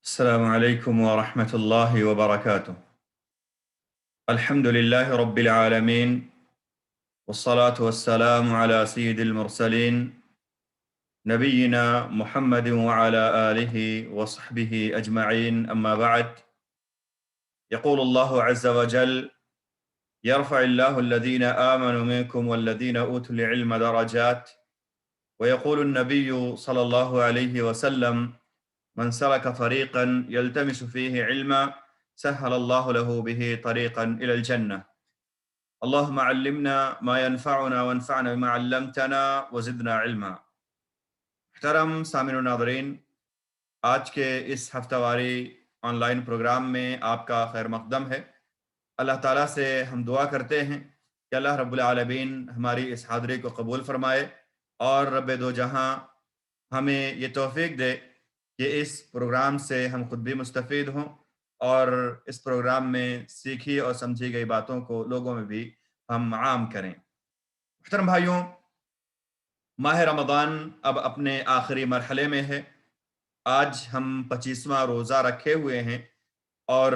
السلام عليكم ورحمة الله وبركاته. الحمد لله رب العالمين، والصلاة والسلام على سيد المرسلين نبينا محمد وعلى آله وصحبه أجمعين. أما بعد، يقول الله عز وجل: يرفع الله الذين آمنوا منكم والذين أوتوا العلم درجات. ويقول النبي صلى الله عليه وسلم: من سلك طريقا يلتمس فيه علما سهل الله له به طريقا إلى الجنة. اللهم علمنا ما ينفعنا وانفعنا بما علمتنا وزدنا علما. محترم سامعین و ناظرین، آج کے اس ہفتہ واری آن لائن پروگرام میں آپ کا خیر مقدم ہے۔ اللہ تعالیٰ سے ہم دعا کرتے ہیں کہ اللہ رب العالمین ہماری اس حاضری کو قبول فرمائے اور رب دو جہاں ہمیں یہ توفیق دے کہ اس پروگرام سے ہم خود بھی مستفید ہوں اور اس پروگرام میں سیکھی اور سمجھی گئی باتوں کو لوگوں میں بھی ہم عام کریں۔ محترم بھائیوں، ماہ رمضان اب اپنے آخری مرحلے میں ہے۔ آج ہم 25واں روزہ رکھے ہوئے ہیں اور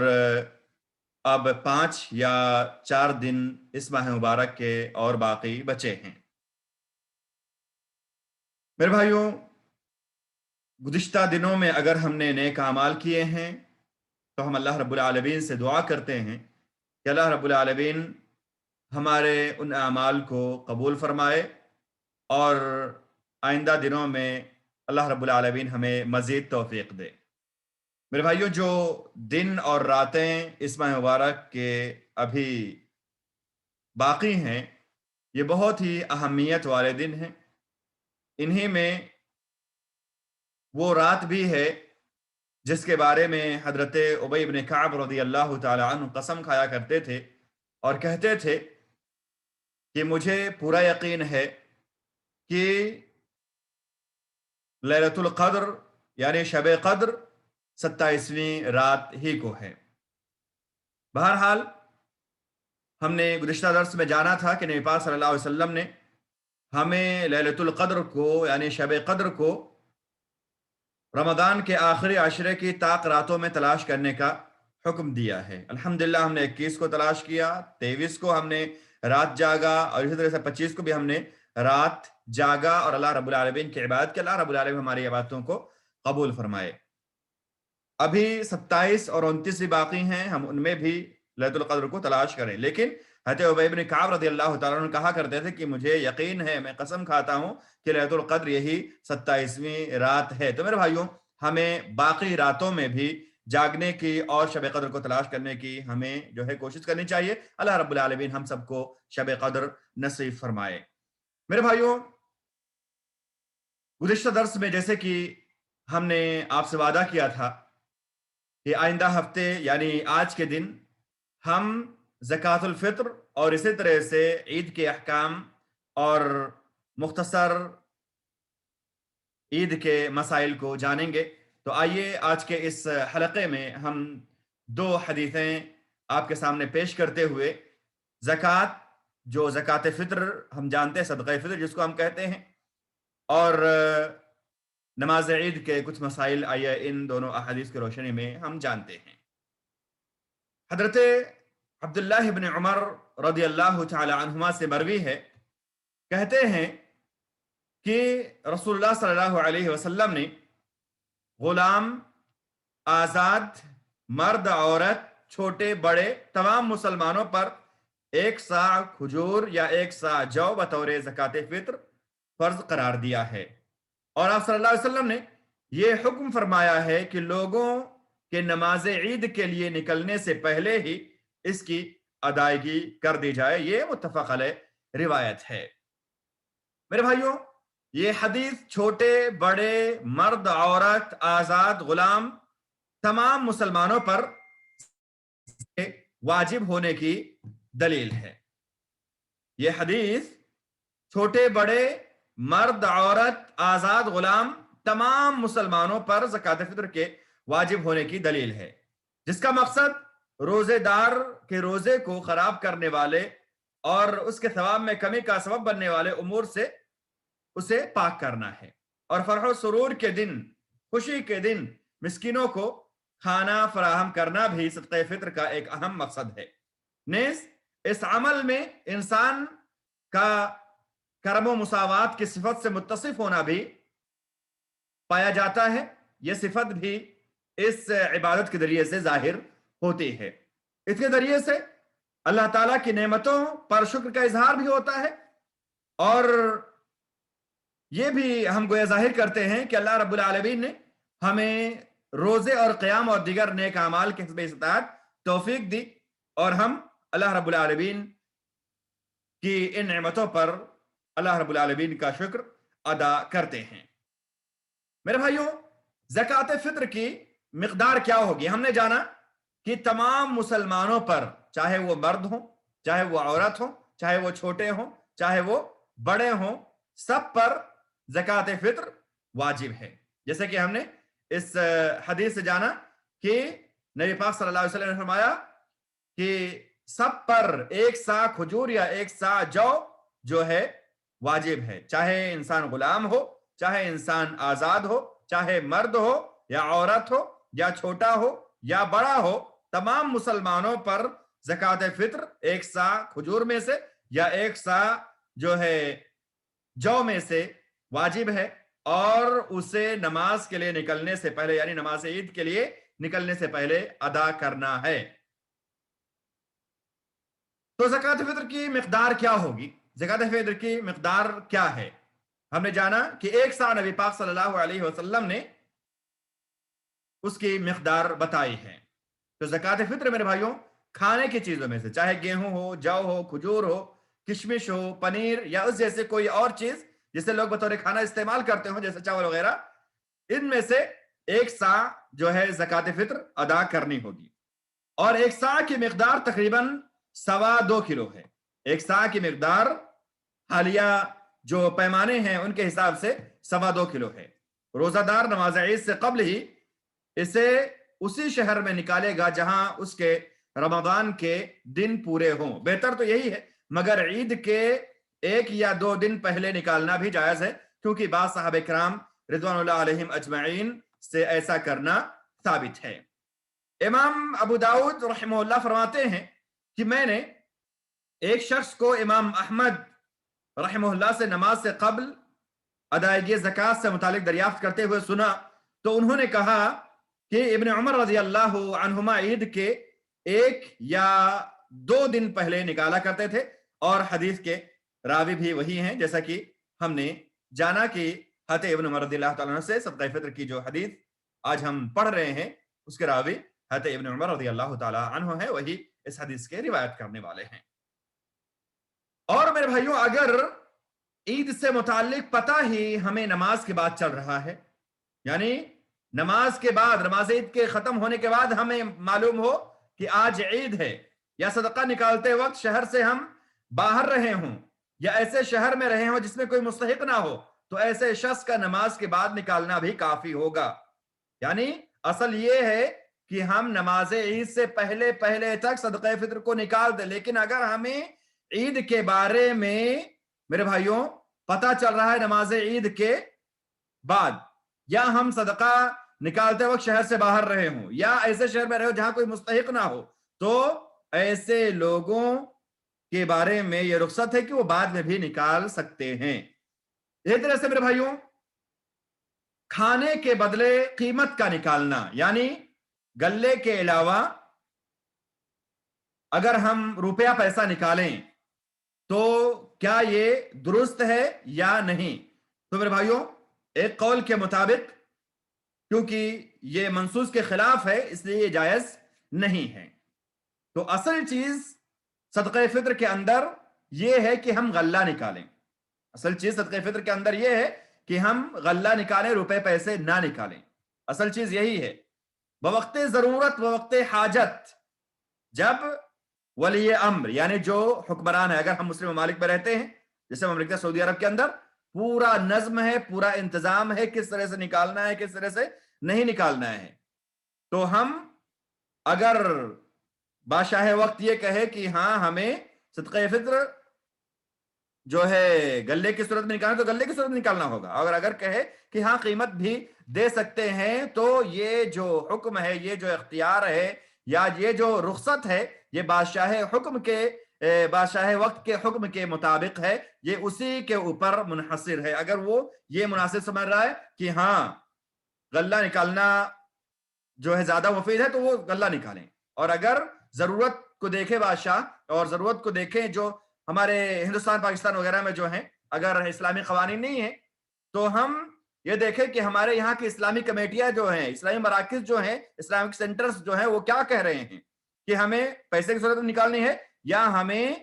اب 5 یا 4 دن اس ماہ مبارک کے اور باقی بچے ہیں۔ میرے بھائیوں، گزشتہ دنوں میں اگر ہم نے نیک اعمال کیے ہیں تو ہم اللہ رب العالمین سے دعا کرتے ہیں کہ اللہ رب العالمین ہمارے ان اعمال کو قبول فرمائے اور آئندہ دنوں میں اللہ رب العالمین ہمیں مزید توفیق دے۔ میرے بھائیوں، جو دن اور راتیں اس ماہ مبارک کے ابھی باقی ہیں، یہ بہت ہی اہمیت والے دن ہیں۔ انہی میں وہ رات بھی ہے جس کے بارے میں حضرت ابی بن کعب رضی اللہ تعالی عنہ قسم کھایا کرتے تھے اور کہتے تھے کہ مجھے پورا یقین ہے کہ لیلۃ القدر یعنی شب قدر 27ویں رات ہی کو ہے۔ بہرحال ہم نے گزشتہ درس میں جانا تھا کہ نبی پاک صلی اللہ علیہ وسلم نے ہمیں لیلۃ القدر کو یعنی شب قدر کو رمضان کے آخری عشرے کی طاق راتوں میں تلاش کرنے کا حکم دیا ہے۔ الحمدللہ ہم نے 21 کو تلاش کیا، 23 کو ہم نے رات جاگا اور اسی طرح سے 25 کو بھی ہم نے رات جاگا اور اللہ رب العالمین کی عبادت کے اللہ رب العالمین ہماری عبادتوں کو قبول فرمائے۔ ابھی 27 اور 29 بھی باقی ہیں، ہم ان میں بھی لیلۃ القدر کو تلاش کریں۔ لیکن حضرت ابی بن کعب رضی اللہ تعالیٰ عنہ کہا کرتے تھے کہ مجھے یقین ہے، میں قسم کھاتا ہوں کہ لیلۃ القدر یہی 27ویں رات ہے۔ تو میرے بھائیوں، ہمیں باقی راتوں میں بھی جاگنے کی اور شب قدر کو تلاش کرنے کی ہمیں جو ہے کوشش کرنی چاہیے۔ اللہ رب العالمین ہم سب کو شب قدر نصیب فرمائے۔ میرے بھائیوں، گزشتہ درس میں جیسے کہ ہم نے آپ سے وعدہ کیا تھا کہ آئندہ ہفتے یعنی آج کے دن ہم زکوٰۃ الفطر اور اسی طرح سے عید کے احکام اور مختصر عید کے مسائل کو جانیں گے۔ تو آئیے آج کے اس حلقے میں ہم 2 حدیثیں آپ کے سامنے پیش کرتے ہوئے زکوٰۃ، جو زکوٰۃ فطر ہم جانتے ہیں، صدقہ فطر جس کو ہم کہتے ہیں، اور نماز عید کے کچھ مسائل آئیے ان دونوں احادیث کی روشنی میں ہم جانتے ہیں۔ حضرت عبداللہ بن عمر رضی اللہ تعالی عنہما سے مروی ہے، کہتے ہیں کہ رسول اللہ صلی اللہ علیہ وسلم نے غلام، آزاد، مرد، عورت، چھوٹے بڑے تمام مسلمانوں پر 1 صاع کھجور یا 1 صاع جو بطور زکوٰۃ فطر فرض قرار دیا ہے، اور آپ صلی اللہ علیہ وسلم نے یہ حکم فرمایا ہے کہ لوگوں کے نماز عید کے لیے نکلنے سے پہلے ہی اس کی ادائیگی کر دی جائے۔ یہ متفق علیہ روایت ہے۔ میرے بھائیوں، یہ حدیث چھوٹے بڑے، مرد عورت، آزاد غلام، تمام مسلمانوں پر واجب ہونے کی دلیل ہے۔ یہ حدیث چھوٹے بڑے، مرد عورت، آزاد غلام، تمام مسلمانوں پر زکوٰۃ فطر کے واجب ہونے کی دلیل ہے، جس کا مقصد روزے دار کے روزے کو خراب کرنے والے اور اس کے ثواب میں کمی کا سبب بننے والے امور سے اسے پاک کرنا ہے، اور فرح و سرور کے دن، خوشی کے دن مسکینوں کو کھانا فراہم کرنا بھی صدقہ فطر کا ایک اہم مقصد ہے۔ نیز اس عمل میں انسان کا کرم و مساوات کی صفت سے متصف ہونا بھی پایا جاتا ہے۔ یہ صفت بھی اس عبادت کے ذریعے سے ظاہر ہوتی ہے۔ اس کے ذریعے سے اللہ تعالیٰ کی نعمتوں پر شکر کا اظہار بھی ہوتا ہے، اور یہ بھی ہم گویا ظاہر کرتے ہیں کہ اللہ رب العالمین نے ہمیں روزے اور قیام اور دیگر نیک اعمال کے حسب استطاعت توفیق دی، اور ہم اللہ رب العالمین کی ان نعمتوں پر اللہ رب العالمین کا شکر ادا کرتے ہیں۔ میرے بھائیوں، زکوٰۃ فطر کی مقدار کیا ہوگی؟ ہم نے جانا کہ تمام مسلمانوں پر، چاہے وہ مرد ہوں، چاہے وہ عورت ہوں، چاہے وہ چھوٹے ہوں، چاہے وہ بڑے ہوں، سب پر زکوٰۃ فطر واجب ہے۔ جیسے کہ ہم نے اس حدیث سے جانا کہ نبی پاک صلی اللہ علیہ وسلم نے فرمایا کہ سب پر ایک سا کھجور یا ایک سا جو جو ہے واجب ہے، چاہے انسان غلام ہو، چاہے انسان آزاد ہو، چاہے مرد ہو یا عورت ہو، یا چھوٹا ہو یا بڑا ہو، تمام مسلمانوں پر زکوٰۃ فطر ایک سا کھجور میں سے یا ایک سا جو ہے جو میں سے واجب ہے، اور اسے نماز کے لیے نکلنے سے پہلے، یعنی نماز عید کے لیے نکلنے سے پہلے ادا کرنا ہے۔ تو زکوٰۃ فطر کی مقدار کیا ہوگی؟ زکوٰۃ فطر کی مقدار کیا ہے؟ ہم نے جانا کہ ایک سا نبی پاک صلی اللہ علیہ وسلم نے اس کی مقدار بتائی ہے۔ تو زکوٰۃ فطر میرے بھائیوں کھانے کی چیزوں میں سے، چاہے گیہوں ہو، جو ہو، کھجور ہو، کشمش ہو، پنیر یا اس جیسے کوئی اور چیز جسے لوگ بطور کھانا استعمال کرتے ہوں، جیسے چاول وغیرہ، ان میں سے ایک سا جو ہے زکوٰۃ فطر ادا کرنی ہوگی، اور ایک سا کی مقدار تقریباً 2.25 کلو ہے۔ ایک سا کی مقدار حالیہ جو پیمانے ہیں ان کے حساب سے 2.25 کلو ہے۔ روزہ دار نماز عید سے قبل ہی اسے اسی شہر میں نکالے گا جہاں اس کے رمضان کے دن پورے ہوں۔ بہتر تو یہی ہے، مگر عید کے 1 یا 2 دن پہلے نکالنا بھی جائز ہے، کیونکہ بعض صحابہ کرام رضوان اللہ علیہم اجمعین سے ایسا کرنا ثابت ہے۔ امام ابو داؤد رحمہ اللہ فرماتے ہیں کہ میں نے ایک شخص کو امام احمد رحمہ اللہ سے نماز سے قبل ادائیگی زکوٰۃ سے متعلق دریافت کرتے ہوئے سنا، تو انہوں نے کہا کہ ابن عمر رضی اللہ عنہما عید کے 1 یا 2 دن پہلے نکالا کرتے تھے، اور حدیث کے راوی بھی وہی ہیں، جیسا کہ ہم نے جانا کہ حضرت ابن عمر رضی اللہ تعالیٰ عنہ سے صدقہ فطر کی جو حدیث آج ہم پڑھ رہے ہیں اس کے راوی حضرت ابن عمر رضی اللہ تعالیٰ عنہ ہے، وہی اس حدیث کے روایت کرنے والے ہیں۔ اور میرے بھائیوں، اگر عید سے متعلق پتہ ہی ہمیں نماز کے بعد چل رہا ہے، یعنی نماز کے بعد، نماز عید کے ختم ہونے کے بعد ہمیں معلوم ہو کہ آج عید ہے، یا صدقہ نکالتے وقت شہر سے ہم باہر رہے ہوں، یا ایسے شہر میں رہے ہوں جس میں کوئی مستحق نہ ہو، تو ایسے شخص کا نماز کے بعد نکالنا بھی کافی ہوگا۔ یعنی اصل یہ ہے کہ ہم نماز عید سے پہلے تک صدقہ فطر کو نکال دیں، لیکن اگر ہمیں عید کے بارے میں میرے بھائیوں پتہ چل رہا ہے نماز عید کے بعد، یا ہم صدقہ نکالتے وقت شہر سے باہر رہے ہوں، یا ایسے شہر میں رہے ہو جہاں کوئی مستحق نہ ہو، تو ایسے لوگوں کے بارے میں یہ رخصت ہے کہ وہ بعد میں بھی نکال سکتے ہیں۔ اسی طرح سے میرے بھائیوں کھانے کے بدلے قیمت کا نکالنا، یعنی گلے کے علاوہ اگر ہم روپیہ پیسہ نکالیں تو کیا یہ درست ہے یا نہیں؟ تو میرے بھائیوں ایک قول کے مطابق، کیونکہ یہ منصوص کے خلاف ہے اس لیے یہ جائز نہیں ہے۔ تو اصل چیز صدقہ فطر کے اندر یہ ہے کہ ہم غلہ نکالیں۔ اصل چیز صدقہ فطر کے اندر یہ ہے کہ ہم غلہ نکالیں، روپے پیسے نہ نکالیں۔ اصل چیز یہی ہے۔ بوقت ضرورت، بوقت حاجت، جب ولی امر یعنی جو حکمران ہے، اگر ہم مسلم ممالک میں رہتے ہیں جیسے مملکت سعودی عرب کے اندر، پورا نظم ہے، پورا انتظام ہے کس طرح سے نکالنا ہے، کس طرح سے نہیں نکالنا ہے، تو ہم اگر بادشاہ وقت یہ کہے کہ ہاں ہمیں صدقہ فطر جو ہے گلے کی صورت میں نکالنا تو گلے کی صورت میں نکالنا ہوگا، اور اگر کہے کہ ہاں قیمت بھی دے سکتے ہیں تو یہ جو حکم ہے، یہ جو اختیار ہے، یا یہ جو رخصت ہے، یہ بادشاہ وقت کے حکم کے مطابق ہے، یہ اسی کے اوپر منحصر ہے۔ اگر وہ یہ مناسب سمجھ رہا ہے کہ ہاں غلہ نکالنا جو ہے زیادہ مفید ہے تو وہ غلہ نکالیں، اور اگر ضرورت کو دیکھے بادشاہ، اور ضرورت کو دیکھیں جو ہمارے ہندوستان پاکستان وغیرہ میں جو ہیں، اگر اسلامی قوانین نہیں ہیں تو ہم یہ دیکھیں کہ ہمارے یہاں کی اسلامی کمیٹیاں جو ہیں، اسلامی مراکز جو ہیں، اسلامک سینٹرز جو ہیں، وہ کیا کہہ رہے ہیں کہ ہمیں پیسے کی صورت میں نکالنی ہے یا ہمیں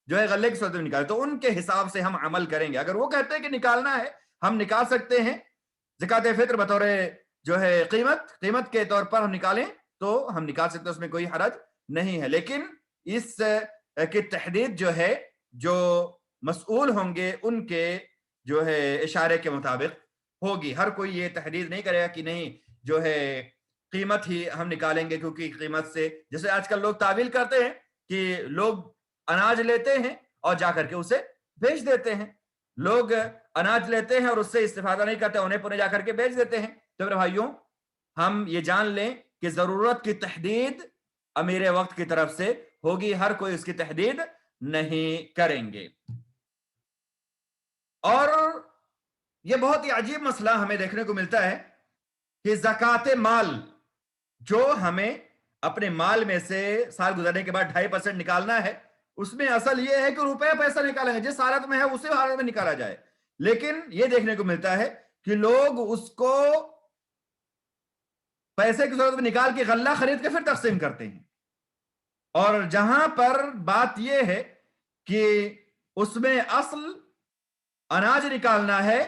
جو ہے غلے کی صورت میں نکالنی، تو ان کے حساب سے ہم عمل کریں گے۔ اگر وہ کہتے ہیں کہ نکالنا ہے، ہم نکال سکتے ہیں زکوٰۃ فطر بطور جو ہے قیمت کے طور پر ہم نکالیں تو ہم نکال سکتے ہیں، اس میں کوئی حرج نہیں ہے، لیکن اس کی تحدید جو ہے جو مسئول ہوں گے ان کے جو ہے اشارے کے مطابق ہوگی۔ ہر کوئی یہ تحدید نہیں کرے گا کہ نہیں جو ہے قیمت ہی ہم نکالیں گے، کیونکہ قیمت سے، جیسے آج کل لوگ تعویل کرتے ہیں کہ لوگ اناج لیتے ہیں اور جا کر کے اسے بیچ دیتے ہیں، لوگ اناج لیتے ہیں اور اس سے استفادہ نہیں کرتے، انہیں پونے جا کر کے بیچ دیتے ہیں۔ تو میرے بھائیوں، ہم یہ جان لیں کہ ضرورت کی تحدید امیر وقت کی طرف سے ہوگی، ہر کوئی اس کی تحدید نہیں کریں گے۔ اور یہ بہت ہی عجیب مسئلہ ہمیں دیکھنے کو ملتا ہے کہ زکوٰۃ مال جو ہمیں اپنے مال میں سے سال گزرنے کے بعد 2.5% نکالنا ہے، اس میں اصل یہ ہے کہ روپے پیسہ نکالیں گے، جس حالت میں ہے اسی حالت میں نکالا جائے، لیکن یہ دیکھنے کو ملتا ہے کہ لوگ اس کو پیسے کی صورت میں نکال کے غلہ خرید کے پھر تقسیم کرتے ہیں، اور جہاں پر بات یہ ہے کہ اس میں اصل اناج نکالنا ہے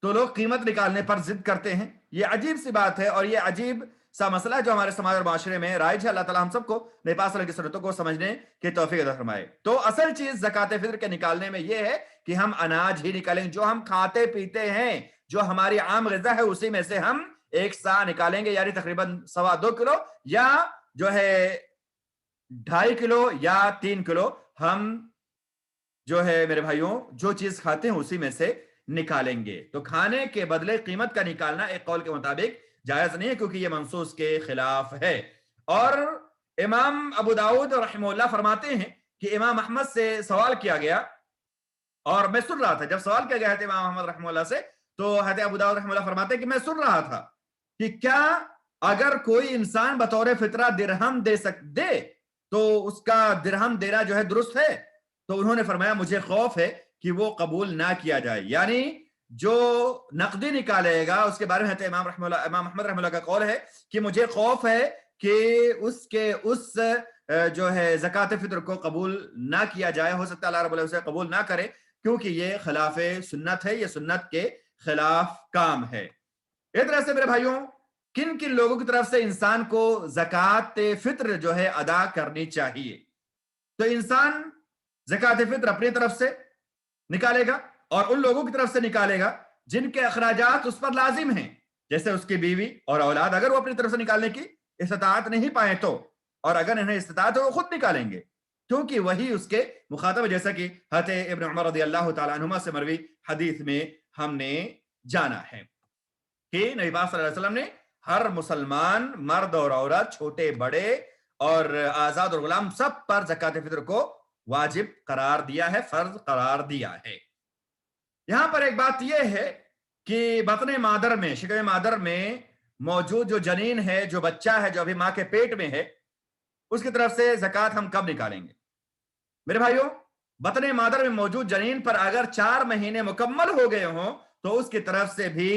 تو لوگ قیمت نکالنے پر ضد کرتے ہیں۔ یہ عجیب سی بات ہے، اور یہ عجیب سا مسئلہ جو ہمارے سماج اور معاشرے میں رائج ہے۔ اللہ تعالیٰ ہم سب کو نبی پاک صلی اللہ علیہ وسلم کی سنتوں کو سمجھنے کی توفیق عطا فرمائے۔ تو اصل چیز زکوٰۃ فطر کے نکالنے میں یہ ہے کہ ہم اناج ہی نکالیں، جو ہم کھاتے پیتے ہیں، جو ہماری عام غذا ہے، اسی میں سے ہم ایک سا نکالیں گے، یعنی تقریباً 2.25 کلو یا جو ہے 2.5 کلو یا 3 کلو ہم جو ہے میرے بھائیوں جو چیز کھاتے ہیں اسی میں سے نکالیں گے۔ تو کھانے کے بدلے قیمت کا نکالنا ایک قول کے مطابق جائز نہیں ہے، کیونکہ یہ منصوص کے خلاف ہے۔ اور امام ابو داؤد رحمہ اللہ فرماتے ہیں کہ امام احمد سے سوال کیا گیا، اور میں سن رہا تھا جب سوال کیا گیا ہے امام احمد رحمہ اللہ سے، تو حضرت ابو داؤد رحمہ اللہ فرماتے ہیں کہ میں سن رہا تھا کہ کیا اگر کوئی انسان بطور فطرہ درہم دے تو اس کا درہم دینا جو ہے درست ہے؟ تو انہوں نے فرمایا مجھے خوف ہے کہ وہ قبول نہ کیا جائے، یعنی جو نقدی نکالے گا اس کے بارے میں امام احمد رحمہ اللہ کا قول ہے کہ مجھے خوف ہے کہ اس جو ہے زکوٰۃ فطر کو قبول نہ کیا جائے، ہو سکتا ہے اللہ رب العزت اسے قبول نہ کرے، کیونکہ یہ خلاف سنت ہے، یہ سنت کے خلاف کام ہے۔ اس طرح سے میرے بھائیوں، کن کن لوگوں کی طرف سے انسان کو زکوٰۃ فطر جو ہے ادا کرنی چاہیے؟ تو انسان زکوٰۃ فطر اپنی طرف سے نکالے گا، اور ان لوگوں کی طرف سے نکالے گا جن کے اخراجات اس پر لازم ہیں، جیسے اس کی بیوی اور اولاد، اگر وہ اپنی طرف سے نکالنے کی استطاعت نہیں پائے تو، اور اگر انہیں استطاعت ہو وہ خود نکالیں گے، کیونکہ وہی اس کے مخاطب ہے، جیسا کہ حضرت ابن عمر رضی اللہ تعالیٰ عنہما سے مروی حدیث میں ہم نے جانا ہے کہ نبی پاک صلی اللہ علیہ وسلم نے ہر مسلمان مرد اور عورت، چھوٹے بڑے اور آزاد اور غلام، سب پر زکوٰۃ فطر کو واجب قرار دیا ہے، فرض قرار دیا ہے۔ یہاں پر ایک بات یہ ہے کہ بطن مادر میں، شکم مادر میں موجود جو جنین ہے، جو بچہ ہے، جو ابھی ماں کے پیٹ میں ہے، اس کی طرف سے زکوٰۃ ہم کب نکالیں گے؟ میرے بھائیوں، بطن مادر میں موجود جنین پر اگر 4 مہینے مکمل ہو گئے ہوں تو اس کی طرف سے بھی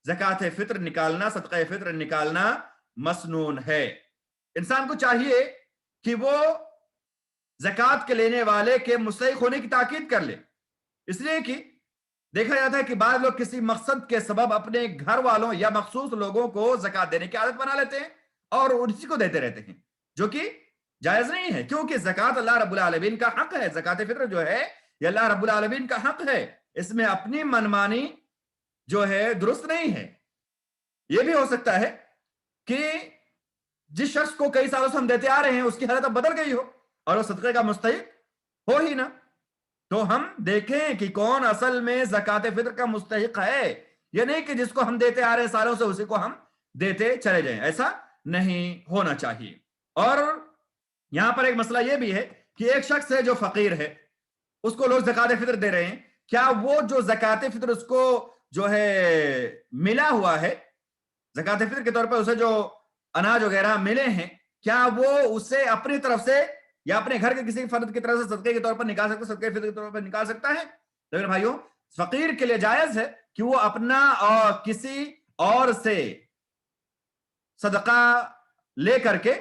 زکوٰۃ فطر نکالنا، صدقہ فطر نکالنا مسنون ہے۔ انسان کو چاہیے کہ وہ زکوٰۃ کے لینے والے کے مستحق ہونے کی تاکید کر لے، اس لیے کہ دیکھا جاتا ہے کہ بعض لوگ کسی مقصد کے سبب اپنے گھر والوں یا مخصوص لوگوں کو زکوٰۃ دینے کی عادت بنا لیتے ہیں اور اسی کو دیتے رہتے ہیں، جو کہ جائز نہیں ہے، کیونکہ زکوٰۃ اللہ رب العالمین کا حق ہے۔ زکوٰۃ فطر جو ہے یہ اللہ رب العالمین کا حق ہے، اس میں اپنی منمانی جو ہے درست نہیں ہے۔ یہ بھی ہو سکتا ہے کہ جس شخص کو کئی سالوں سے ہم دیتے آ رہے ہیں اس کی حالت اب بدل گئی ہو اور وہ صدقے کا مستحق ہو ہی نہ، تو ہم دیکھیں کہ کون اصل میں زکات فطر کا مستحق ہے، یہ نہیں کہ جس کو ہم دیتے آ رہے ہیں سالوں سے اسی کو ہم دیتے چلے جائیں، ایسا نہیں ہونا چاہیے۔ اور یہاں پر ایک مسئلہ یہ بھی ہے کہ ایک شخص ہے جو فقیر ہے، اس کو لوگ زکات فطر دے رہے ہیں، کیا وہ جو زکات فطر اس کو جو ہے ملا ہوا ہے، زکات فطر کے طور پر اسے جو اناج وغیرہ ملے ہیں، کیا وہ اسے اپنی طرف سے یا اپنے گھر کے کسی فرد کی طرف سے صدقے کے طور پر نکال سکتا ہے، صدقے فطر کے طور پر نکال سکتا ہے؟ لیکن بھائیوں، فقیر کے لیے جائز ہے کہ وہ اپنا اور کسی اور سے صدقہ لے کر کے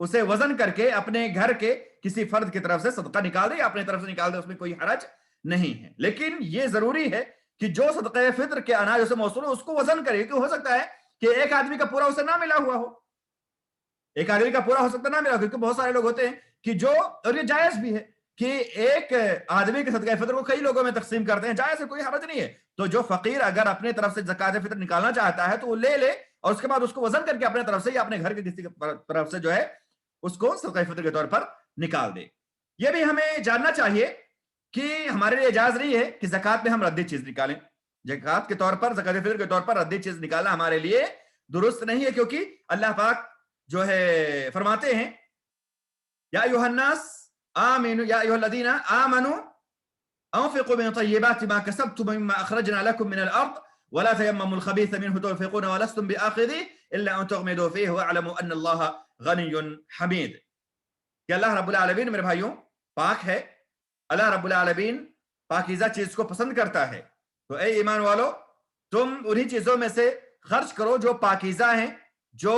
اسے وزن کر کے اپنے گھر کے کسی فرد کی طرف سے صدقہ نکال دے یا اپنے طرف سے نکال دے، اس میں کوئی حرج نہیں ہے۔ لیکن یہ ضروری ہے کہ جو صدقہ فطر کے اناج اسے موصول ہو اس کو وزن کرے، کیونکہ ہو سکتا ہے کہ ایک آدمی کا پورا اسے نہ ملا ہوا ہو، ایک آدمی کا پورا ہو سکتا نہ ملا، کیونکہ بہت سارے لوگ ہوتے ہیں کہ جو، اور یہ جائز بھی ہے کہ ایک آدمی کے صدقہ فطر کو کئی لوگوں میں تقسیم کرتے ہیں، جائز ہے، کوئی حرج نہیں ہے۔ تو جو فقیر اگر اپنے طرف سے زکات فطر نکالنا چاہتا ہے تو وہ لے لے اور اس کے بعد اس کو وزن کر کے اپنے طرف سے یا اپنے گھر کے کسی طرف سے جو ہے اس کو صدقہ فطر کے طور پر نکال دے۔ یہ بھی ہمیں جاننا چاہیے کہ ہمارے لیے اجازت نہیں ہے کہ زکات میں ہم ردی چیز نکالیں، زکات کے طور پر، زکات فطر کے طور پر ردی چیز نکالنا ہمارے لیے درست نہیں ہے، کیونکہ اللہ پاک جو ہے فرماتے ہیں یا ایھا الناس آمنوا یا ایھا الذین آمنوا انفقوا من طیبات ما کسبتم مما اخرجنا لكم من الارض ولا تيمموا الخبيث منه تنفقون ولستم بآخذه الا ان تغمضوا فيه واعلموا ان الله غني حمید۔ کہ اللہ رب العالمین میرے بھائیوں پاک ہے، اللہ رب العالمین پاکیزہ چیز کو پسند کرتا ہے، تو اے ایمان والو تم انہی چیزوں میں سے خرچ کرو جو پاکیزہ ہیں، جو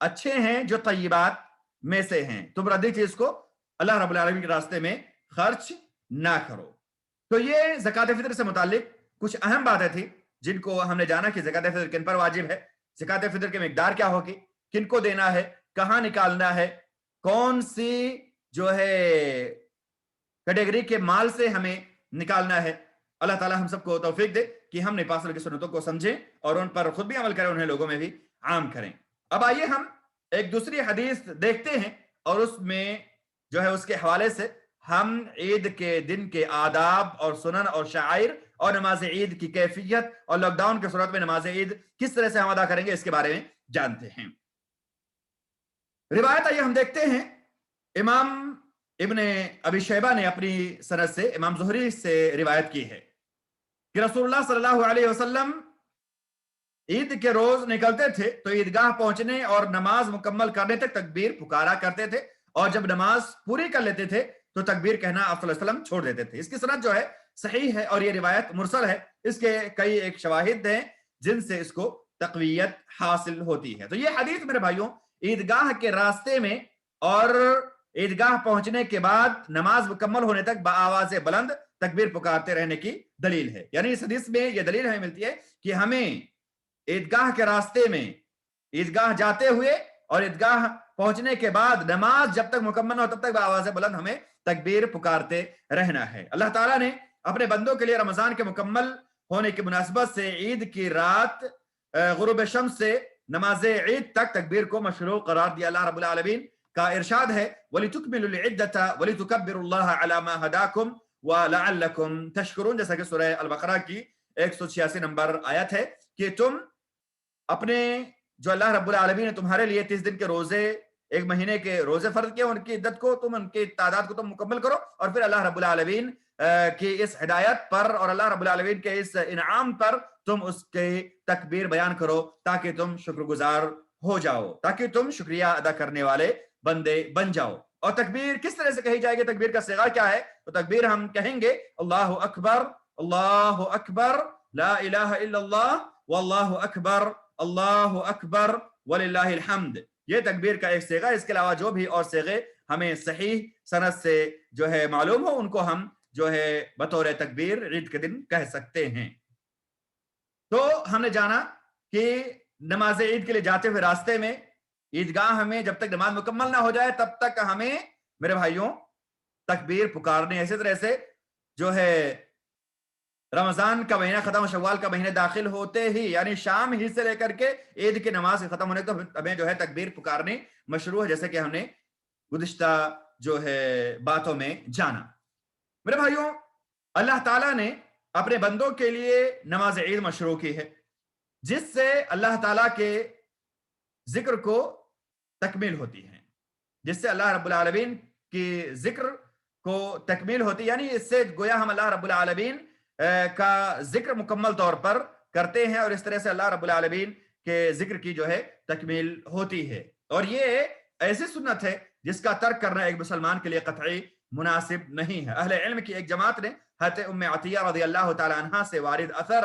اچھے ہیں، جو طیبات میں سے ہیں، تم ردی چیز کو اللہ رب العالمین کے راستے میں خرچ نہ کرو۔ تو یہ زکات فطر سے متعلق کچھ اہم باتیں تھیں جن کو ہم نے جانا کہ زکات فطر کن پر واجب ہے، زکات فطر کی مقدار کیا ہوگی، کن کو دینا ہے، کہاں نکالنا ہے، کون سی جو ہے کیٹیگری کے مال سے ہمیں نکالنا ہے۔ اللہ تعالی ہم سب کو توفیق دے کہ ہم نبی پاک کی سنتوں کو سمجھیں اور ان پر خود بھی عمل کریں، انہیں لوگوں میں بھی عام کریں۔ اب آئیے ہم ایک دوسری حدیث دیکھتے ہیں اور اس میں جو ہے اس کے حوالے سے ہم عید کے دن کے آداب اور سنن اور شعائر اور نماز عید کی کیفیت اور لاک ڈاؤن کے صورت میں نماز عید کس طرح سے ہم ادا کریں گے اس کے بارے میں جانتے ہیں۔ روایت آئیے ہم دیکھتے ہیں، امام ابن ابی شیبہ نے اپنی سند سے امام زہری سے روایت کی ہے کہ رسول اللہ صلی اللہ علیہ وسلم عید کے روز نکلتے تھے تو عیدگاہ پہنچنے اور نماز مکمل کرنے تک تکبیر پکارا کرتے تھے، اور جب نماز پوری کر لیتے تھے تو تکبیر کہنا آپ صلی اللہ علیہ وسلم چھوڑ دیتے تھے۔ اس کی سند جو ہے صحیح ہے اور یہ روایت مرسل ہے، اس کے کئی ایک شواہد ہیں جن سے اس کو تقویت حاصل ہوتی ہے۔ تو یہ حدیث میرے بھائیوں عیدگاہ کے راستے میں اور عیدگاہ پہنچنے کے بعد نماز مکمل ہونے تک بآواز بلند تکبیر پکارتے رہنے کی دلیل ہے۔ یعنی اس حدیث میں یہ دلیل ہمیں ملتی ہے کہ ہمیں عیدگاہ کے راستے میں عیدگاہ جاتے ہوئے اور عیدگاہ پہنچنے کے بعد نماز جب تک مکمل ہو تب تک بآواز بلند ہمیں تکبیر پکارتے رہنا ہے۔ اللہ تعالیٰ نے اپنے بندوں کے لیے رمضان کے مکمل ہونے کی مناسبت سے عید کی رات غروب شمس سے نماز عید تک تکبیر کو مشروع قرار دیا۔ اللہ رب العالمین کا ارشاد ہے وَلِتُكْمِلُوا الْعِدَّةَ وَلِتُكَبِّرُوا اللَّهَ عَلَى مَا هَدَاكُمْ وَلَعَلَّكُمْ تَشْكُرُونَ، جیسا کہ سورہ البقرہ کی 186 نمبر آیت ہے کہ تم اپنے جو اللہ رب العالمین نے تمہارے لیے 30 دن کے روزے، ایک مہینے کے روزے فرض کیے، ان کی عدت کو تم، ان کی تعداد کو تم مکمل کرو، اور پھر اللہ رب العالمین کی اس ہدایت پر اور اللہ رب العالمین کے اس انعام پر تم اس کے تکبیر بیان کرو تاکہ تم شکر گزار ہو جاؤ، تاکہ تم شکریہ ادا کرنے والے بندے بن جاؤ۔ اور تکبیر کس طرح سے کہی جائے گی، تکبیر کا صیغہ کیا ہے؟ تو تکبیر ہم کہیں گے اللہ اکبر لا الہ الا اللہ واللہ اکبر وللہ الحمد، یہ تکبیر کا ایک صیغہ۔ اس کے علاوہ جو بھی اور صیغے ہمیں صحیح سند سے جو ہے معلوم ہو ان کو ہم جو ہے بطور تکبیر عید کے دن کہہ سکتے ہیں۔ تو ہم نے جانا کہ نماز عید کے لیے جاتے ہوئے راستے میں عیدگاہ ہمیں جب تک نماز مکمل نہ ہو جائے تب تک ہمیں میرے بھائیوں تکبیر پکارنے۔ اسی طرح سے جو ہے رمضان کا مہینہ ختم، شوال کا مہینہ داخل ہوتے ہی یعنی شام ہی سے لے کر کے عید کی نماز ختم ہونے تک ہمیں جو ہے تکبیر پکارنے مشروع ہے، جیسے کہ ہم نے گزشتہ جو ہے باتوں میں جانا۔ میرے بھائیوں اللہ تعالیٰ نے اپنے بندوں کے لیے نماز عید مشروع کی ہے، جس سے اللہ تعالیٰ کے ذکر کو تکمیل ہوتی ہے، جس سے اللہ رب العالمین کی ذکر کو تکمیل ہوتی، یعنی اس سے گویا ہم اللہ رب العالمین کا ذکر مکمل طور پر کرتے ہیں، اور اس طرح سے اللہ رب العالمین کے ذکر کی جو ہے تکمیل ہوتی ہے۔ اور یہ ایسی سنت ہے جس کا ترک کرنا ایک مسلمان کے لیے قطعی مناسب نہیں ہے۔ اہل علم کی ایک جماعت نے حضرت ام عطیہ رضی اللہ تعالی عنہ سے وارد اثر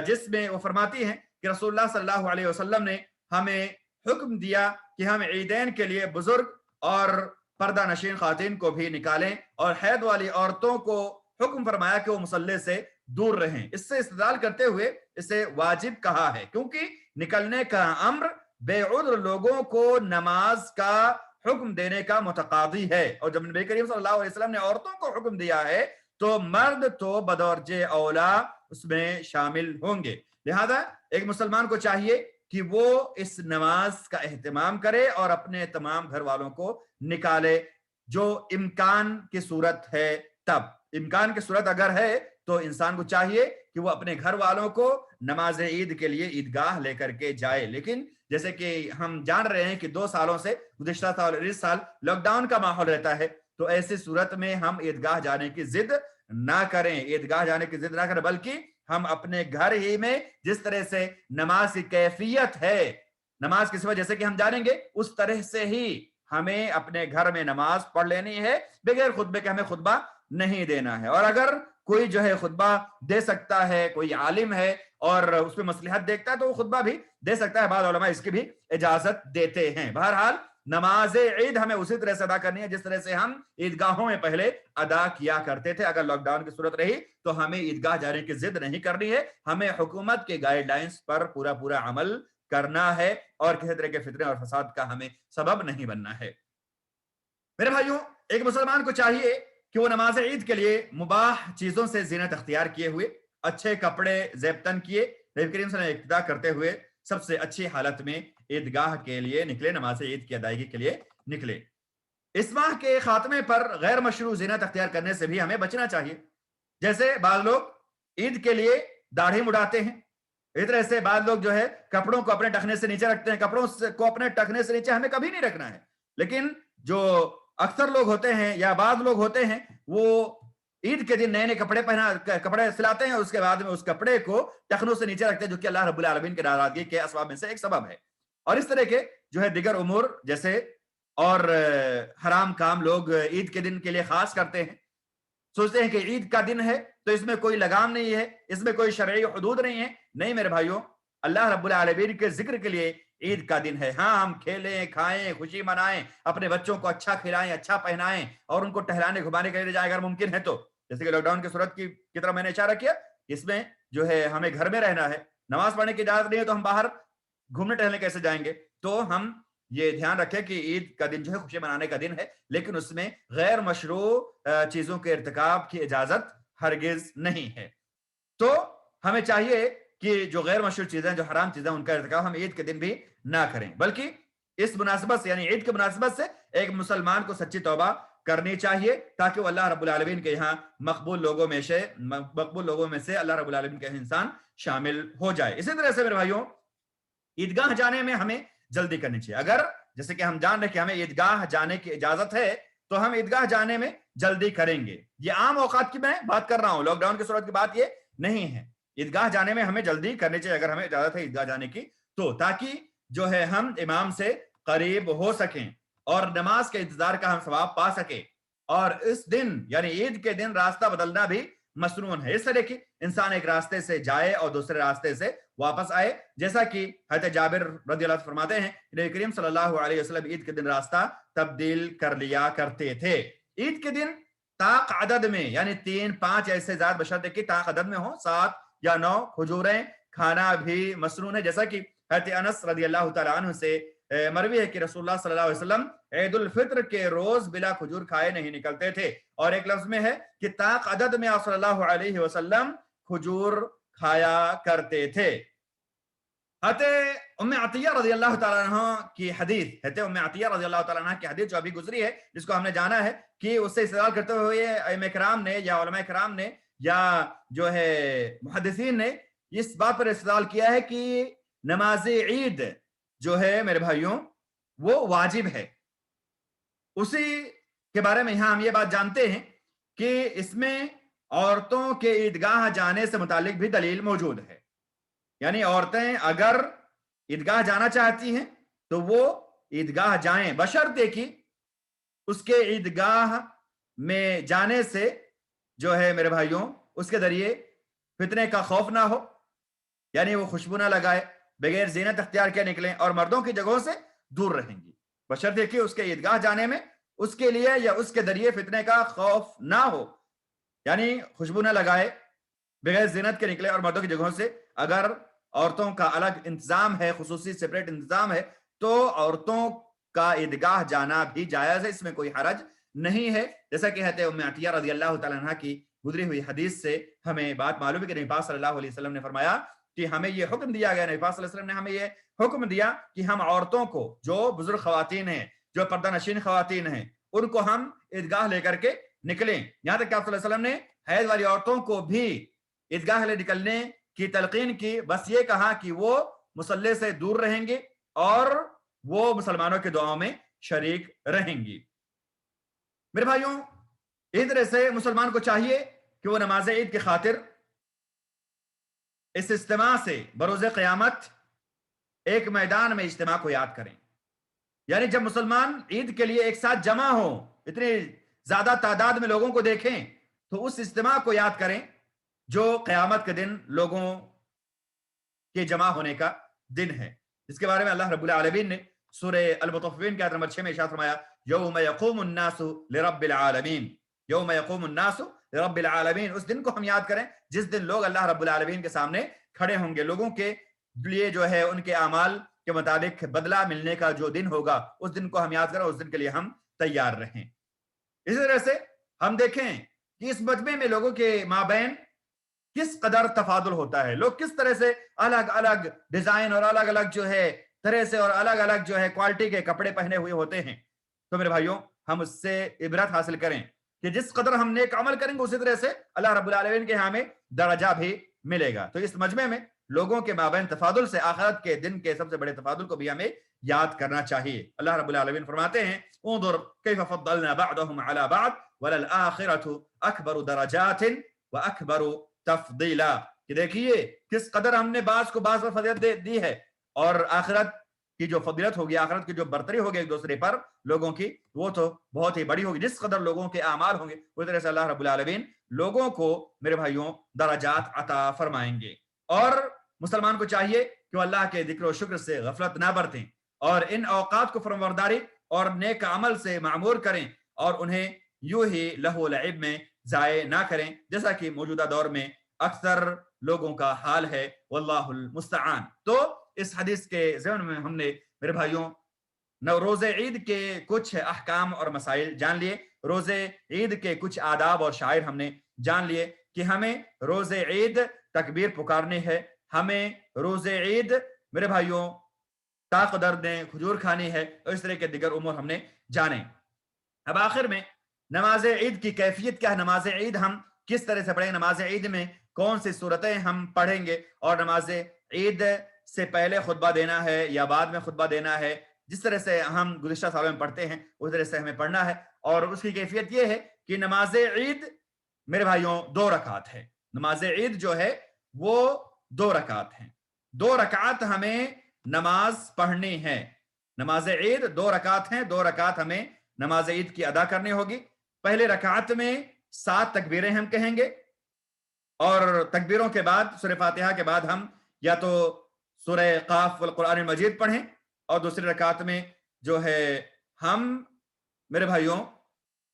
جس میں وہ فرماتی ہیں کہ رسول اللہ صلی اللہ علیہ وسلم نے ہمیں حکم دیا کہ ہم عیدین کے لیے بزرگ اور پردہ نشین خواتین کو بھی نکالیں، اور حید والی عورتوں کو حکم فرمایا کہ وہ مصلی سے دور رہیں۔ اس سے استدلال کرتے ہوئے اسے واجب کہا ہے، کیونکہ نکلنے کا امر بے عذر لوگوں کو نماز کا حکم دینے کا متقاضی ہے، اور جب نبی کریم صلی اللہ علیہ وسلم نے عورتوں کو حکم دیا ہے تو مرد تو بدرجہ اولا اس میں شامل ہوں گے۔ لہذا ایک مسلمان کو چاہیے کہ وہ اس نماز کا اہتمام کرے اور اپنے تمام گھر والوں کو نکالے، جو امکان کی صورت ہے۔ تب امکان کی صورت اگر ہے تو انسان کو چاہیے کہ وہ اپنے گھر والوں کو نماز عید کے لیے عیدگاہ لے کر کے جائے، لیکن جیسے کہ ہم جان رہے ہیں کہ 2 سالوں سے گزشتہ سال اور اس سال لاک ڈاؤن کا ماحول رہتا ہے، تو ایسی صورت میں ہم عیدگاہ جانے کی ضد نہ کریں، عیدگاہ جانے کی ضد نہ کریں، بلکہ ہم اپنے گھر ہی میں جس طرح سے نماز کی کیفیت ہے، نماز کی صفت جیسے کہ ہم جانیں گے، اس طرح سے ہی ہمیں اپنے گھر میں نماز پڑھ لینی ہے، بغیر خطبے کے ہمیں خطبہ نہیں دینا ہے۔ اور اگر کوئی جو ہے خطبہ دے سکتا ہے، کوئی عالم ہے اور اس میں مصلحت دیکھتا ہے تو وہ خطبہ بھی دے سکتا ہے، بعض علماء اس کی بھی اجازت دیتے ہیں۔ بہرحال نماز عید ہمیں اسی طرح سے ادا کرنی ہے جس طرح سے ہم عیدگاہوں میں پہلے ادا کیا کرتے تھے۔ اگر لاک ڈاؤن کی صورت رہی تو ہمیں عیدگاہ جانے کی ضد نہیں کرنی ہے، ہمیں حکومت کے گائیڈ لائنز پر پورا عمل کرنا ہے، اور کسی طرح کے فتنے اور فساد کا ہمیں سبب نہیں بننا ہے۔ میرے بھائیوں، ایک مسلمان کو چاہیے کہ وہ نماز عید کے لیے مباح چیزوں سے زینت اختیار کیے ہوئے، اچھے کپڑے زیب تن کیے، نبی کریم صلی اللہ علیہ وسلم نے اقتدا کرتے ہوئے سب سے اچھی حالت میں عیدگاہ کے لیے نکلے، نماز عید کی ادائیگی کے لیے نکلے۔ اس ماہ کے خاتمے پر غیر مشروع زینت اختیار کرنے سے بھی ہمیں بچنا چاہیے، جیسے بعض لوگ عید کے لیے داڑھی مڑاتے ہیں، اس طرح سے بعض لوگ جو ہے کپڑوں کو اپنے ٹخنے سے نیچے رکھتے ہیں۔ کپڑوں کو اپنے ٹخنے سے نیچے ہمیں کبھی نہیں رکھنا ہے، لیکن جو اکثر لوگ ہوتے ہیں یا بعض لوگ ہوتے ہیں وہ عید کے دن نئے کپڑے سلاتے ہیں، اس کے بعد میں اس کپڑے کو ٹخنوں سے نیچے رکھتے ہیں، جو کہ اللہ رب العالمین کے ناراضگی کے اسباب میں سے ایک سبب ہے۔ اور اس طرح کے جو ہے دیگر امور جیسے اور حرام کام لوگ عید کے دن کے لیے خاص کرتے ہیں، سوچتے ہیں کہ عید کا دن ہے تو اس میں کوئی لگام نہیں ہے، اس میں کوئی شرعی حدود نہیں ہے۔ نہیں میرے بھائیوں، اللہ رب العالمین کے ذکر کے لیے عید کا دن ہے۔ ہاں، ہم کھیلیں، کھائیں، خوشی منائیں، اپنے بچوں کو اچھا کھلائیں، اچھا پہنائیں، اور ان کو ٹہلانے گھمانے کے لیے جائیں اگر ممکن ہے تو، جیسے کہ لاک ڈاؤن کی صورت کی طرح میں نے اشارہ کیا، اس میں جو ہے ہمیں گھر میں رہنا ہے، نماز پڑھنے کی اجازت نہیں ہے تو ہم باہر گھومنے ٹہلنے کیسے جائیں گے؟ تو ہم یہ دھیان رکھیں کہ عید کا دن جو ہے خوشی منانے کا دن ہے، لیکن اس میں غیر مشروع چیزوں کے ارتکاب کی اجازت ہرگز نہیں ہے۔ تو ہمیں چاہیے کہ جو غیر مشروع چیزیں، جو حرام چیزیں، ان کا ارتکاب ہم عید کے دن بھی نہ کریں، بلکہ اس مناسبت سے یعنی عید کی مناسبت سے ایک مسلمان کو سچی توبہ کرنی چاہیے، تاکہ وہ اللہ رب العالمین کے یہاں مقبول لوگوں میں سے اللہ رب العالمین کے انسان شامل ہو جائے۔ اسی طرح سے میرے بھائیوں، عیدگاہ جانے میں ہمیں جلدی کرنی چاہیے۔ اگر جیسے کہ ہم جان رہے کہ ہمیں عیدگاہ جانے کی اجازت ہے تو ہم عیدگاہ جانے میں جلدی کریں گے۔ یہ عام اوقات کی میں بات کر رہا ہوں، لاک ڈاؤن کی صورت کی بات یہ نہیں ہے۔ عیدگاہ جانے میں ہمیں جلدی کرنی چاہیے اگر ہمیں اجازت ہے عیدگاہ جانے کی تو، تاکہ جو ہے ہم امام سے قریب ہو سکیں اور نماز کے انتظار کا ہم ثواب پا سکیں۔ اور اس دن یعنی عید کے دن راستہ بدلنا بھی مسنون ہے، اس طرح کہ انسان ایک راستے سے جائے اور دوسرے راستے سے واپس آئے، جیسا کہ حضرت جابر رضی اللہ عنہ فرماتے ہیں نبی کریم صلی اللہ علیہ وسلم عید کے دن راستہ تبدیل کر لیا کرتے تھے۔ عید کے دن طاق عدد میں یعنی 3-5 ایسے ذات بشرط کہ طاق عدد میں ہوں، 7 یا 9 کھجوریں کھانا بھی مسنون ہے، جیسا کہ حضرت انس رضی اللہ تعالیٰ عنہ سے مروی ہے کہ رسول اللہ صلی اللہ علیہ وسلم عید الفطر کے روز بلا کھجور کھائے نہیں نکلتے تھے، اور ایک لفظ میں ہے کہ طاق عدد میں آپ صلی اللہ علیہ وسلم کھجور کھایا کرتے تھے۔ حضرت ام عطیہ رضی اللہ تعالیٰ عنہ کی حدیث، حضرت ام عطیہ رضی اللہ تعالیٰ عنہ کی حدیث جو ابھی گزری ہے، جس کو ہم نے جانا ہے کہ اس سے استدلال کرتے ہوئے ائمہ کرام نے یا علماء کرام نے یا جو ہے محدثین نے اس بات پر استدلال کیا ہے کہ نماز عید جو ہے میرے بھائیوں وہ واجب ہے. اسی کے بارے میں یہاں ہم یہ بات جانتے ہیں کہ اس میں عورتوں کے عیدگاہ جانے سے متعلق بھی دلیل موجود ہے. یعنی عورتیں اگر عیدگاہ جانا چاہتی ہیں تو وہ عیدگاہ جائیں، بشرطے کہ اس کے عیدگاہ میں جانے سے جو ہے میرے بھائیوں اس کے ذریعے فتنے کا خوف نہ ہو، یعنی وہ خوشبو نہ لگائے، بغیر زینت اختیار کیا نکلیں اور مردوں کی جگہوں سے دور رہیں گی، بشرطے کہ اس کے عیدگاہ جانے میں اس کے لیے یا اس کے ذریعے فتنے کا خوف نہ ہو، یعنی خوشبو نہ لگائے، بغیر زینت کے نکلے اور مردوں کی جگہوں سے. اگر عورتوں کا الگ انتظام ہے، خصوصی سپریٹ انتظام ہے، تو عورتوں کا عیدگاہ جانا بھی جائز ہے، اس میں کوئی حرج نہیں ہے. جیسا کہ حضرت ام عطیہ رضی اللہ تعالیٰ عنہ کی گزری ہوئی حدیث سے ہمیں بات معلوم ہے کہ نبی پاک صلی اللہ علیہ وسلم نے فرمایا کہ ہمیں یہ حکم دیا گیا، نبی پاک صلی اللہ علیہ وسلم نے ہمیں یہ حکم دیا کہ ہم عورتوں کو، جو بزرگ خواتین ہیں، جو پردہ نشین خواتین ہیں، ان کو ہم عیدگاہ لے کر کے نکلیں. یہاں تک کہ آپ صلی اللہ علیہ وسلم نے حیض والی عورتوں کو بھی عیدگاہ لے نکلنے کی تلقین کی، بس یہ کہا کہ وہ مصلی سے دور رہیں گے اور وہ مسلمانوں کے دعاؤں میں شریک رہیں گی. میرے بھائیوں اس طرح سے مسلمان کو چاہیے کہ وہ نماز عید کی خاطر اس اجتماع سے بروز قیامت ایک میدان میں اجتماع کو یاد کریں. یعنی جب مسلمان عید کے لیے ایک ساتھ جمع ہو، اتنی زیادہ تعداد میں لوگوں کو دیکھیں، تو اس اجتماع کو یاد کریں جو قیامت کے دن لوگوں کے جمع ہونے کا دن ہے، جس کے بارے میں اللہ رب العالمین نے سورہ المطففین کی آیت نمبر 6 میں ارشاد فرمایا، یوم یقوم الناس لرب العالمین، یوم یقوم الناس لرب العالمین. اس دن کو ہم یاد کریں جس دن لوگ اللہ رب العالمین کے سامنے کھڑے ہوں گے، لوگوں کے لیے جو ہے ان کے اعمال کے مطابق بدلہ ملنے کا جو دن ہوگا، اس دن کو ہم یاد کریں، اس دن کے لیے ہم تیار رہیں. اسی طرح سے ہم دیکھیں کہ اس مجمع میں لوگوں کے مابین کس قدر تفاضل ہوتا ہے، لوگ کس طرح سے الگ الگ ڈیزائن اور الگ الگ جو ہے طرح سے اور الگ الگ جو ہے کوالٹی کے کپڑے پہنے ہوئے ہوتے ہیں. تو میرے بھائیوں ہم اس سے عبرت حاصل کریں کہ جس قدر ہم نیک عمل کریں گے اسی طرح سے اللہ رب العالمین کے ہمیں درجہ بھی ملے گا. تو اس مجمع میں لوگوں کے مابین تفاضل سے آخرت کے دن کے سب سے بڑے تفاضل کو بھی ہمیں یاد کرنا چاہیے. اللہ رب العالمین فرماتے ہیں، انظر کیف فضلنا بعضهم على بعض وللآخرة اکبر درجات واکبر تفضیلا. کہ دیکھیے کس قدر ہم نے بعض کو بعض پر فضیلت دی ہے، اور آخرت کی جو فضیلت ہوگی، آخرت کی جو برتری ہوگی ایک دوسرے پر لوگوں کی، وہ تو بہت ہی بڑی ہوگی. جس قدر لوگوں کے اعمال ہوں گے اس طرح سے اللہ رب العالمین لوگوں کو میرے بھائیوں درجات عطا فرمائیں گے. اور مسلمان کو چاہیے کہ وہ اللہ کے ذکر و شکر سے غفلت نہ برتیں اور ان اوقات کو فرمانبرداری اور نیک عمل سے معمور کریں اور انہیں یوں ہی لہو و لعب میں ضائع نہ کریں، جیسا کہ موجودہ دور میں اکثر لوگوں کا حال ہے، واللہ المستعان. تو اس حدیث کے ضمن میں ہم نے میرے بھائیوں روز عید کے کچھ احکام اور مسائل جان لیے، روز عید کے کچھ آداب اور شعائر ہم نے جان لیے کہ ہمیں روز عید تکبیر پکارنی ہے، ہمیں روز عید میرے بھائیوں طاق دردیں کھجور کھانی ہے، اور اس طرح کے دیگر امور ہم نے جانے. اب آخر میں نماز عید کی کیفیت کیا ہے، نماز عید ہم کس طرح سے پڑھیں، نماز عید میں کون سی صورتیں ہم پڑھیں گے، اور نماز عید سے پہلے خطبہ دینا ہے یا بعد میں خطبہ دینا ہے، جس طرح سے ہم گزشتہ سالوں میں پڑھتے ہیں اس طرح سے ہمیں پڑھنا ہے. اور اس کی کیفیت یہ ہے کہ نماز عید میرے بھائیوں 2 رکعت ہے. نماز عید جو ہے وہ 2 رکعت ہیں، 2 رکعت ہمیں نماز پڑھنی ہے. نماز عید 2 رکعت ہیں، 2 رکعت ہمیں نماز عید کی ادا کرنی ہوگی. پہلے رکعت میں 7 تکبیریں ہم کہیں گے، اور تکبیروں کے بعد سورہ فاتحہ کے بعد ہم یا تو سورہ قاف والقرآن المجید پڑھیں، اور دوسری رکعت میں جو ہے ہم میرے بھائیوں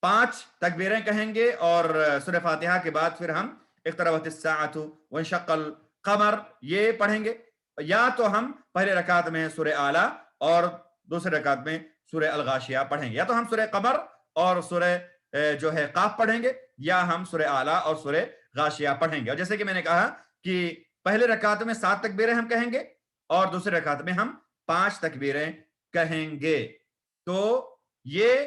5 تکبیریں کہیں گے، اور سورہ فاتحہ کے بعد پھر ہم اقتربت الساعۃ وانشق القمر یہ پڑھیں گے. یا تو ہم پہلے رکعت میں سورہ اعلیٰ اور دوسرے رکعت میں سورہ الغاشیہ پڑھیں گے، یا تو ہم سورہ قمر اور سورہ جو ہے قاف پڑھیں گے، یا ہم سورہ اعلیٰ اور سورہ غاشیہ پڑھیں گے. اور جیسے کہ میں نے کہا کہ پہلے رکعت میں 7 تکبیریں ہم کہیں گے، اور دوسرے رکعت میں ہم 5 تکبیریں کہیں گے. تو یہ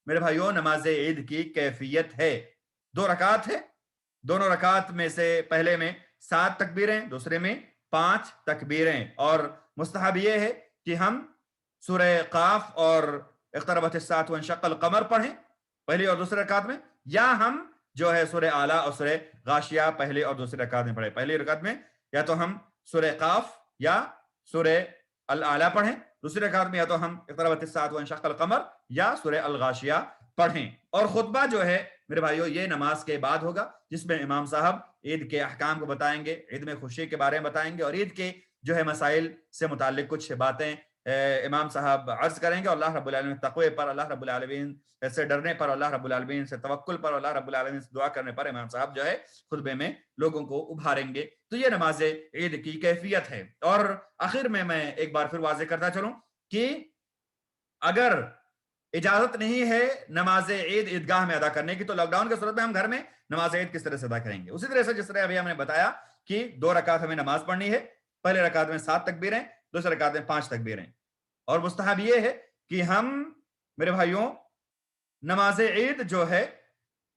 میرے بھائیوں نماز عید کی کیفیت ہے. 2 رکعت ہے، دونوں رکعت میں سے پہلے میں 7 تکبیریں، دوسرے میں 5 تکبیریں، اور مستحب یہ ہے کہ ہم سورہ قاف اور اقتربت الساعۃ وانشق القمر پڑھیں پہلی اور دوسری رکعت میں، یا ہم جو ہے سورہ اعلیٰ اور سورہ غاشیہ پہلی اور دوسری رکعت میں پڑھیں۔ پہلی رکعت میں یا تو ہم سورہ قاف یا سورہ الاعلیٰ پڑھیں، دوسری رکعت میں یا تو ہم اقتربت الساعۃ وانشق القمر یا سورہ الغاشیہ پڑھیں۔ اور خطبہ جو ہے میرے بھائیو یہ نماز کے بعد ہوگا، جس میں امام صاحب عید کے احکام کو بتائیں گے، عید میں خوشی کے بارے میں بتائیں گے، اور عید کے جو ہے مسائل سے متعلق کچھ باتیں امام صاحب عرض کریں گے، اور اللہ رب العالمین تقوی پر، اللہ رب العالمین سے ڈرنے پر، اللہ رب العالمین سے توکل پر، اللہ رب العالمین سے دعا کرنے پر امام صاحب جو ہے خطبے میں لوگوں کو ابھاریں گے۔ تو یہ نماز عید کی کیفیت ہے۔ اور آخر میں ایک بار پھر واضح کرتا چلوں کہ اگر اجازت نہیں ہے نماز عید عیدگاہ میں ادا کرنے کی، تو لاک ڈاؤن کی صورت میں ہم گھر میں نماز عید کس طرح سے ادا کریں گے؟ اسی طرح سے جس طرح ابھی ہم نے بتایا کہ 2 رکعت ہمیں نماز پڑھنی ہے، پہلے رکعت میں 7 تکبیریں، دوسرے رکعت میں 5 تکبیریں، اور مستحب یہ ہے کہ ہم میرے بھائیوں نماز عید جو ہے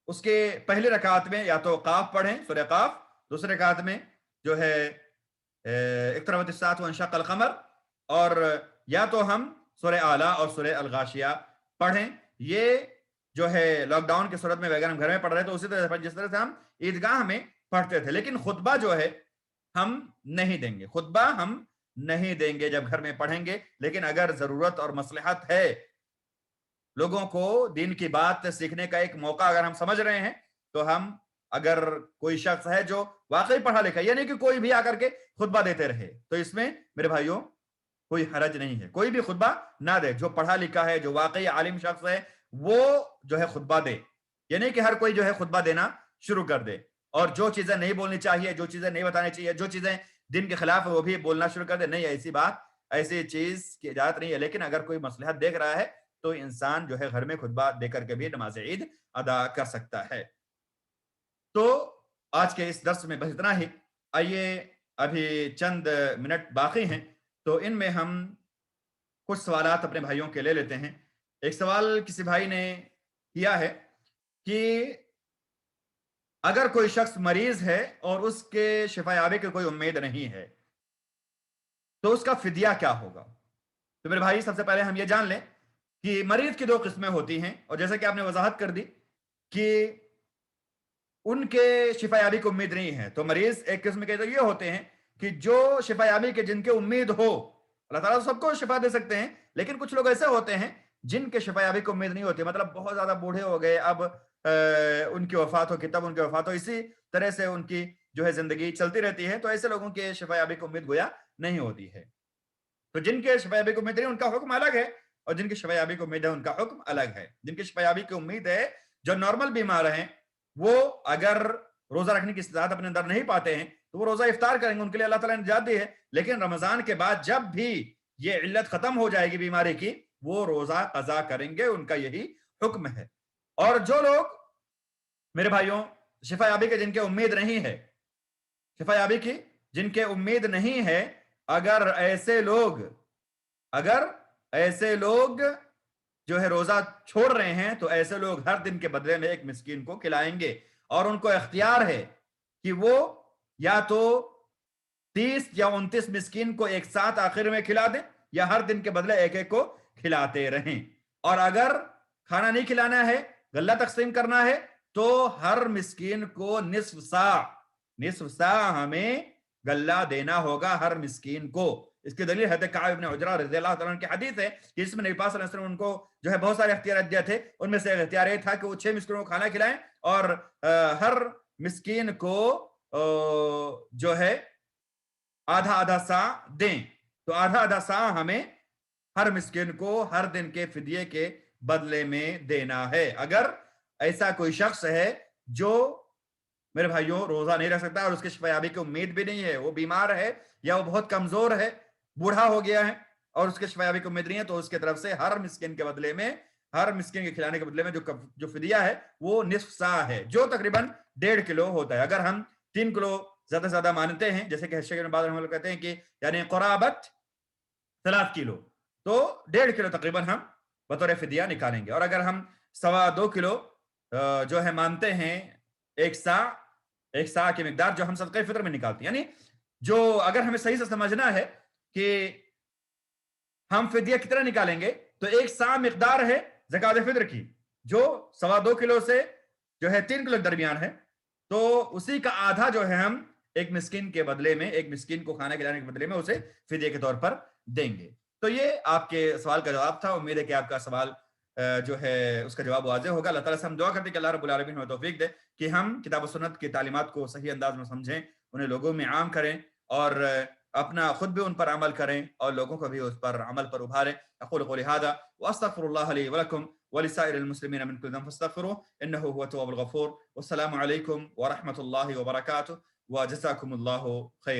اس کے پہلی رکعت میں یا تو قاف پڑھیں، سورہ قاف، دوسرے رکعت میں جو ہے اقتربت الساعۃ وانشق القمر، اور یا تو ہم سورہ اعلیٰ اور سورہ الغاشیہ پڑھیں۔ یہ جو ہے لاک ڈاؤن کی صورت میں اگر ہم گھر میں پڑھ رہے تو اسی طرح سے جس طرح سے ہم عیدگاہ میں پڑھتے تھے، لیکن خطبہ جو ہے ہم نہیں دیں گے، خطبہ ہم نہیں دیں گے جب گھر میں پڑھیں گے۔ لیکن اگر ضرورت اور مصلحت ہے، لوگوں کو دین کی بات سیکھنے کا ایک موقع اگر ہم سمجھ رہے ہیں، تو ہم اگر کوئی شخص ہے جو واقعی پڑھا لکھا، یعنی کہ کوئی بھی آ کر کے خطبہ دیتے رہے، تو اس میں میرے بھائیوں کوئی حرج نہیں ہے، کوئی بھی خطبہ نہ دے۔ جو پڑھا لکھا ہے، جو واقعی عالم شخص ہے، وہ جو ہے خطبہ دے، یعنی کہ ہر کوئی جو ہے خطبہ دینا شروع کر دے، اور جو چیزیں نہیں بولنی چاہیے، جو چیزیں نہیں بتانی چاہیے، جو چیزیں دین کے خلاف ہے وہ بھی بولنا شروع کر دے۔ نہیں، ایسی بات، ایسی چیز کی اجازت نہیں ہے۔ لیکن اگر کوئی مصلحت دیکھ رہا ہے تو انسان جو ہے گھر میں خطبہ دے کر کے بھی نماز عید ادا کر سکتا ہے۔ تو آج کے اس درس میں بس اتنا ہی۔ آئیے ابھی چند منٹ باقی ہیں، تو ان میں ہم کچھ سوالات اپنے بھائیوں کے لے لیتے ہیں۔ ایک سوال کسی بھائی نے کیا ہے کہ اگر کوئی شخص مریض ہے اور اس کے شفا یابی کی کوئی امید نہیں ہے، تو اس کا فدیہ کیا ہوگا؟ تو میرے بھائی سب سے پہلے ہم یہ جان لیں کہ مریض کی 2 قسمیں ہوتی ہیں، اور جیسا کہ آپ نے وضاحت کر دی کہ ان کے شفا یابی کی امید نہیں ہے، تو مریض ایک قسم کے یہ ہوتے ہیں کہ جو شفا یابی کے جن کے امید ہو، اللہ تعالیٰ سب کو شفا دے سکتے ہیں، لیکن کچھ لوگ ایسے ہوتے ہیں جن کے شفا یابی کی امید نہیں ہوتی، مطلب بہت زیادہ بوڑھے ہو گئے، اب ان کی وفات ہو، تب ان کی وفات ہو، اسی طرح سے ان کی جو ہے زندگی چلتی رہتی ہے، تو ایسے لوگوں کے شفا یابی کی امید گویا نہیں ہوتی ہے۔ تو جن کے شفا یابی کی امید نہیں، ان کا حکم الگ ہے، اور جن کی شفا یابی کی امید ہے ان کا حکم الگ ہے۔ جن کی شفا یابی کی امید ہے، جو نارمل بیمار ہیں، وہ اگر روزہ رکھنے کی استطاعت اپنے اندر نہیں پاتے ہیں تو وہ روزہ افطار کریں گے، ان کے لیے اللہ تعالیٰ نے نجات دی ہے۔ لیکن رمضان کے بعد جب بھی یہ علت ختم ہو جائے گی بیماری کی، وہ روزہ قضا کریں گے، ان کا یہی حکم ہے۔ اور جو لوگ میرے بھائیوں شفا یابی کے جن کے امید نہیں ہے، شفا یابی کی جن کے امید نہیں ہے، اگر ایسے لوگ جو ہے روزہ چھوڑ رہے ہیں، تو ایسے لوگ ہر دن کے بدلے میں ایک مسکین کو کھلائیں گے، اور ان کو اختیار ہے کہ وہ یا تو 30 یا 29 مسکین کو ایک ساتھ آخر میں کھلا دیں، یا ہر دن کے بدلے ایک ایک کو کھلاتے رہیں۔ اور اگر کھانا نہیں کھلانا ہے، غلہ تقسیم کرنا ہے، تو ہر مسکین کو نصف سا ہمیں غلہ دینا ہوگا ہر مسکین کو۔ اس کی دلیل حضرت کعب بن عجرہ رضی اللہ تعالیٰ عنہ کی حدیث ہے کہ اس میں نبی پاک صلی اللہ علیہ وسلم ان کو جو ہے بہت سارے اختیارات دیے تھے، ان میں سے ایک اختیار یہ تھا کہ وہ 6 مسکینوں کو کھانا کھلائیں، اور ہر مسکین کو جو ہے آدھا سا دیں۔ تو آدھا سا ہمیں ہر مسکین کو ہر دن کے فدیے کے بدلے میں دینا ہے۔ اگر ایسا کوئی شخص ہے جو میرے بھائیوں روزہ نہیں رکھ سکتا اور اس کی شفا یابی کی امید بھی نہیں ہے، وہ بیمار ہے یا وہ بہت کمزور ہے، بوڑھا ہو گیا ہے اور اس کی شفا یابی کی امید نہیں ہے، تو اس کی طرف سے ہر مسکین کے بدلے میں، ہر مسکین کے کھلانے کے بدلے میں جو فدیہ ہے وہ نصف سا ہے، جو تقریباً 1.5 کلو ہوتا ہے۔ اگر ہم 3 کلو زیادہ سے زیادہ مانتے ہیں، جیسے کہ شیخ ابن باز رحمہ اللہ کہتے ہیں کہ یعنی قرابت 3 کلو، تو 1.5 کلو تقریباً ہم بطور فدیہ نکالیں گے۔ اور اگر ہم 2.25 کلو جو ہے مانتے ہیں ایک سا، ایک سا کی مقدار جو ہم صدقہ فطر میں نکالتے ہیں. یعنی جو اگر ہمیں صحیح سے سمجھنا ہے کہ ہم فدیہ کتنا نکالیں گے تو ایک سا مقدار ہے زکوٰۃ فطر کی جو 2.25 کلو سے جو ہے 3 کلو درمیان ہے. تو اسی کا آدھا جو ہے ہم ایک مسکین کے بدلے میں، ایک مسکین کو کھانا کھلانے کے بدلے میں اسے فدیہ کے طور پر دیں گے. تو یہ آپ کے سوال کا جواب تھا. امید ہے کہ آپ کا سوال جو ہے اس کا جواب واضح ہوگا. اللہ تعالیٰ سے ہم دعا کرتے ہیں کہ اللہ رب العالمین ہمیں توفیق دے کہ ہم کتاب و سنت کی تعلیمات کو صحیح انداز میں سمجھیں، انہیں لوگوں میں عام کریں اور اپنا خود بھی ان پر عمل کریں اور لوگوں کو بھی اس پر عمل پر ابھاریں. اقول قولی ھذا واستغفر الله لي ولكم ولسائر المسلمين من كل ذنب فاستغفروه انه هو التواب الغفور. والسلام عليكم ورحمة الله وبركاته وجزاكم الله خيرا.